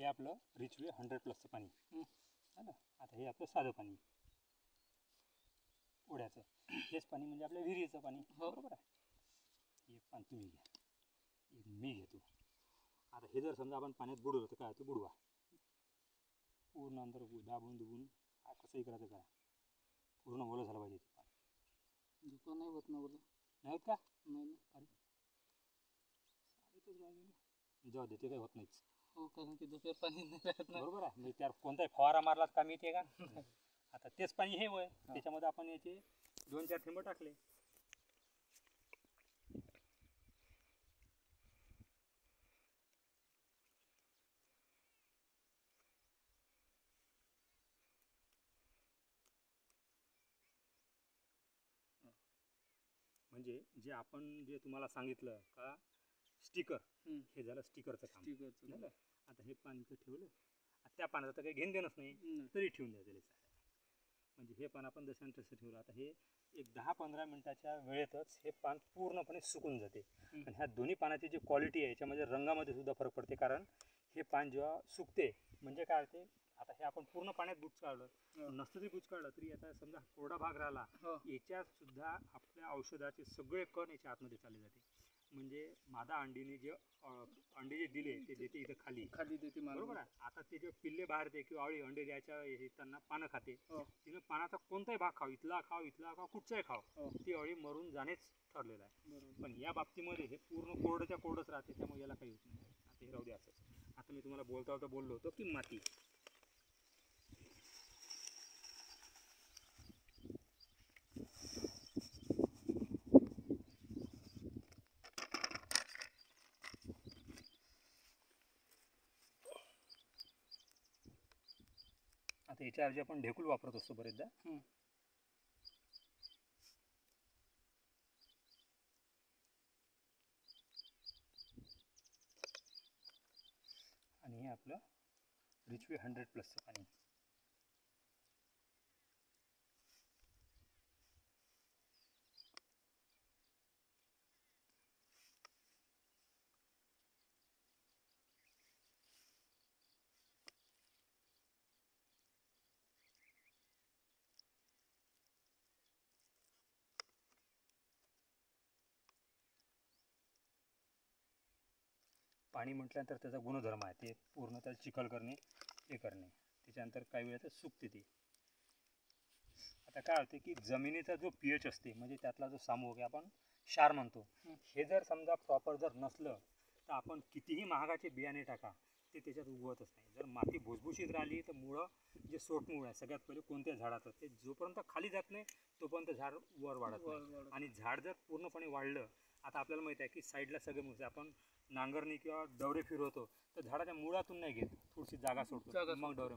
हे आपलं रिचवे 100+ पाणी है ना. आता हे आपलं साधं पाणी ओढ्याचं, हेच पाणी म्हणजे आपल्या विहिरीचं पाणी. बरोबर आहे. एक पाणी तुम्ही घ्या, एक मी घेतो. आता हे जर समजा आपण पाण्यात बुडवलं तर काय होतं, बुडवा पूर्ण अंतर दाबून दुबून कसंही करायचं करा, पूर्ण ओलं झालं पाहिजे ते पाणी. धुका नाही होत ना ओलं? नाही होत का? नाही. अरे जाऊ दे, ते काही होत नाहीच. हो, कारण की धुक्यावर पाणी नाही राहत ना. बरोबर आहे. म्हणजे त्यावर कोणताही फवारा मारलात का मी ते का आता तेच पाणी हे वय, त्याच्यामध्ये आपण याचे 2-4 थेंब टाकले. म्हणजे जे आपण जे तुम्हाला सांगितलं का स्टिकर, हे झालं स्टिकरचं काम. स्टिकरचं. आता हे पाणी तर ठेवलं, त्या पाण्याचं तर काही घेण देणंच नाही, तरी ठेवून द्यायचं. म्हणजे हे पान आपण जसं तसं ठेवलं. आता हे एक 10-15 मिनिटाच्या वेळेतच हे पान पूर्णपणे सुकून जाते. आणि ह्या दोन्ही पानाची जी क्वालिटी आहे याच्यामध्ये रंगामध्ये सुद्धा फरक पडते. कारण हे पान जेव्हा सुकते म्हणजे काय होते, आता हे आपण पूर्ण पाण्यात बुचकाळलं, नसतं तरी बुचकाळलं तरी आता समजा कोरडा भाग राहिला, याच्यात सुद्धा आपल्या औषधाचे सगळे कण याच्या आतमध्ये चालले जाते. म्हणजे मादा अंडीने जे अंडे जे दिले ते देते इथं खाली देते. बरोबर आहे. आता ते जे पिल्ले बाहेर येते किंवा अळी अंडे द्यायच्या त्यांना पानं खाते, तिनं पानाचा कोणताही भाग खाव, इथला खाव कुठचाही खाव, ती अळी मरून जाणेच ठरलेलं आहे. पण या बाबतीमध्ये हे पूर्ण कोरडच्या कोरडच राहते, त्यामुळे याला काही होत नाही. आता हे राहू दे असंच. आता मी तुम्हाला बोलता बोललो होतो की माती. आता याच्या ऐवजी आपण ढेकूळ वापरत असतो बरेचदा. आणि हे आपलं रिचवे 100+ पाणी. पाणी म्हटल्यानंतर त्याचा गुणधर्म आहे, ते पूर्ण त्याला चिखल करणे, हे करणे, त्याच्यानंतर काही वेळेस सुकते ते. आता काय होते की जमिनीचा जो pH असते, म्हणजे त्यातला जो सामूहिक आपण क्षार म्हणतो, हे जर समजा प्रॉपर जर नसलं तर आपण कितीही महागाचे बियाणे टाका, ते त्याच्यात उगवतच नाही. जर माती भुसभुशीत राहिली तर मुळं, जे सोटमूळ आहे सगळ्यात पहिले कोणत्या झाडाचं, ते जोपर्यंत खाली जात नाही तोपर्यंत झाड वर वाढत नाही. आणि झाड जर पूर्णपणे वाढलं, आता आपल्याला माहिती आहे की साईडला सगळे मुळे आपण नांगरणी किंवा डवरे फिरवतो तर झाडाच्या मुळातून नाही घेत, थोडीशी जागा सोडतो, मग डवरे